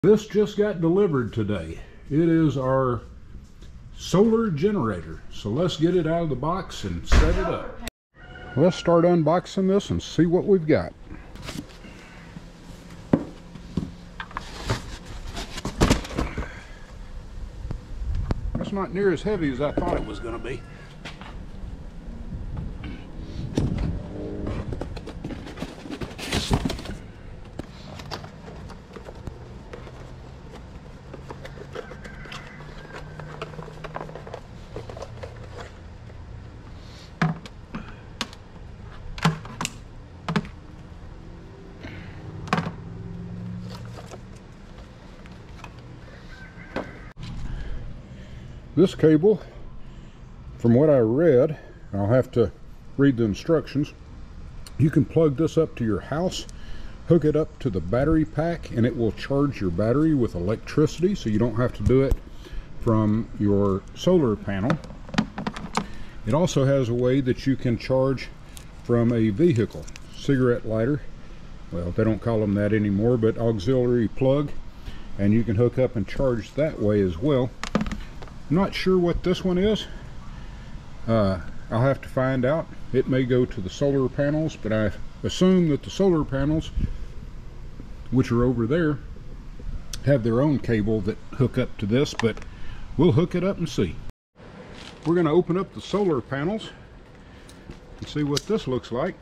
This just got delivered today. It is our solar generator. So let's get it out of the box and set it up. Let's start unboxing this and see what we've got. That's not near as heavy as I thought it was going to be. This cable, from what I read, I'll have to read the instructions, you can plug this up to your house, hook it up to the battery pack, and it will charge your battery with electricity, so you don't have to do it from your solar panel. It also has a way that you can charge from a vehicle, cigarette lighter, well, they don't call them that anymore, but auxiliary plug, and you can hook up and charge that way as well. I'm not sure what this one is. I'll have to find out. It may go to the solar panels, but I assume that the solar panels, which are over there, have their own cable that hook up to this, but we'll hook it up and see. We're going to open up the solar panels and see what this looks like.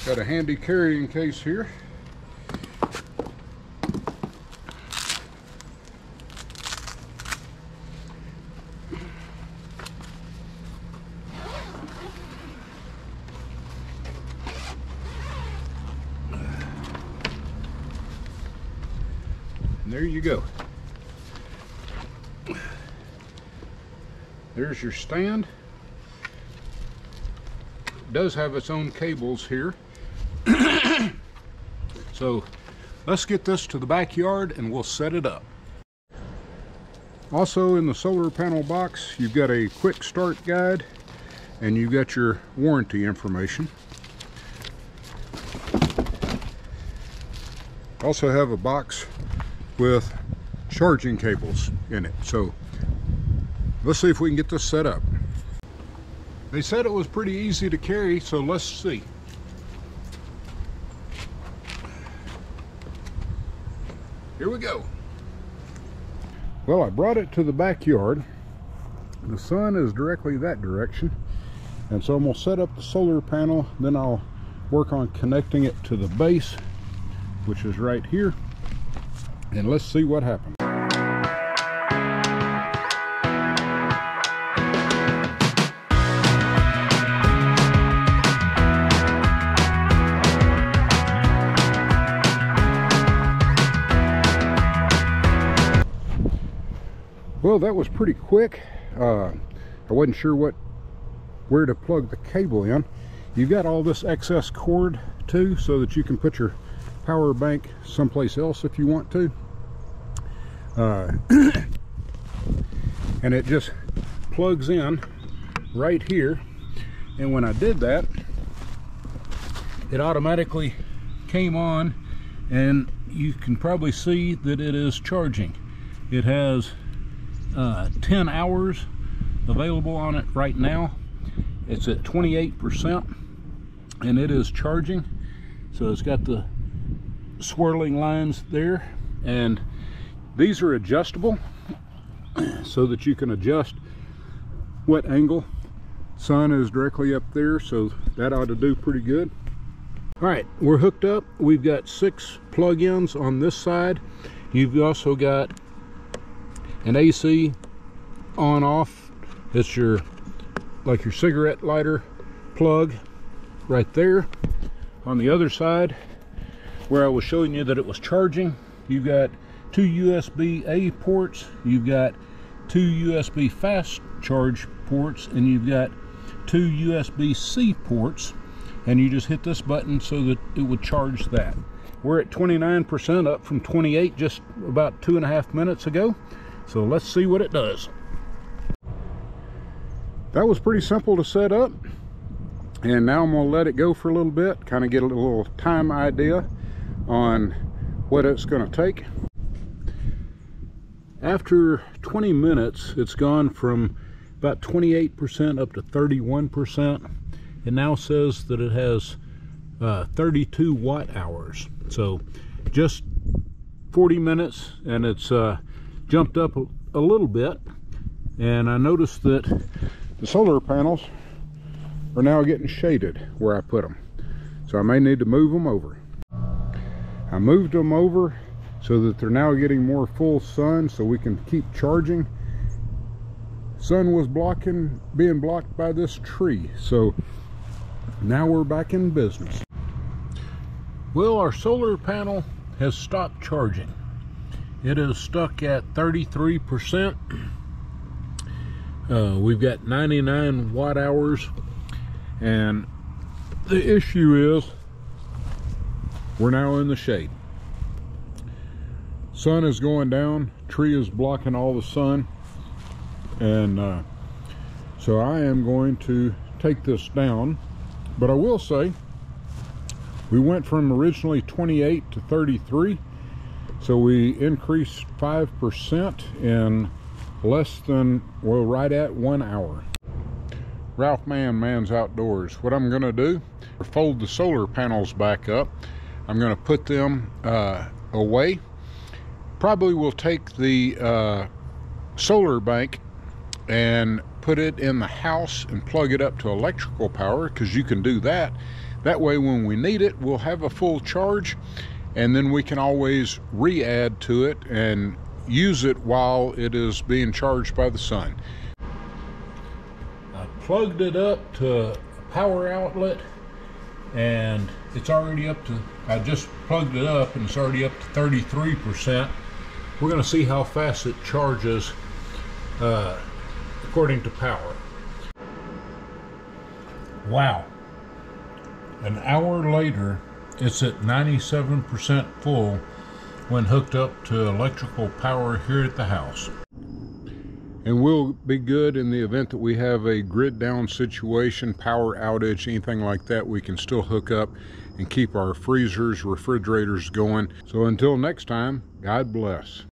Got a handy carrying case here. And there you go. There's your stand. It does have its own cables here. So let's get this to the backyard and we'll set it up. Also in the solar panel box, you've got a quick start guide and you've got your warranty information. Also have a box with charging cables in it. So let's see if we can get this set up. They said it was pretty easy to carry, so let's see. Here we go. Well, I brought it to the backyard. The sun is directly that direction, and so I'm going to set up the solar panel, then I'll work on connecting it to the base, which is right here, and let's see what happens. Well, that was pretty quick. I wasn't sure where to plug the cable in. You've got all this excess cord too, so that you can put your power bank someplace else if you want to. And it just plugs in right here. And when I did that, it automatically came on, and you can probably see that it is charging. It has 10 hours available on it right now. It's at 28% and it is charging. So it's got the swirling lines there, and these are adjustable so that you can adjust what angle. Sun is directly up there, so that ought to do pretty good. All right, we're hooked up. We've got 6 plug-ins on this side. You've also got an AC on off. It's like your cigarette lighter plug right there. On the other side, where I was showing you that it was charging, you've got 2 USB-A ports, you've got 2 USB fast charge ports, and you've got 2 USB-C ports, and you just hit this button so that it would charge that. We're at 29%, up from 28 just about 2.5 minutes ago. So let's see what it does. That was pretty simple to set up. And now I'm gonna let it go for a little bit, kind of get a little time idea on what it's gonna take. After 20 minutes, it's gone from about 28% up to 31%. It now says that it has 32 watt hours. So just 40 minutes, and it's jumped up a little bit. And I noticed that the solar panels are now getting shaded where I put them. So I may need to move them over. I moved them over so that they're now getting more full sun so we can keep charging. Sun was being blocked by this tree. So now we're back in business. Well, our solar panel has stopped charging. It is stuck at 33%. We've got 99 watt hours, and the issue is we're now in the shade. Sun is going down, tree is blocking all the sun, and so I am going to take this down. But I will say we went from originally 28 to 33, so we increased 5% in less than, well, right at 1 hour. Ralph Mann, Man's Outdoors. What I'm going to do, fold the solar panels back up. I'm going to put them away. Probably will take the solar bank and put it in the house and plug it up to electrical power, because you can do that. That way when we need it, we'll have a full charge, and then we can always re-add to it and use it while it is being charged by the sun. I plugged it up to a power outlet, and it's already up to, I just plugged it up and it's already up to 33%. We're going to see how fast it charges according to power. Wow. An hour later, it's at 97% full when hooked up to electrical power here at the house. And we'll be good in the event that we have a grid down situation, power outage, anything like that. We can still hook up and keep our freezers, refrigerators going. So until next time, God bless.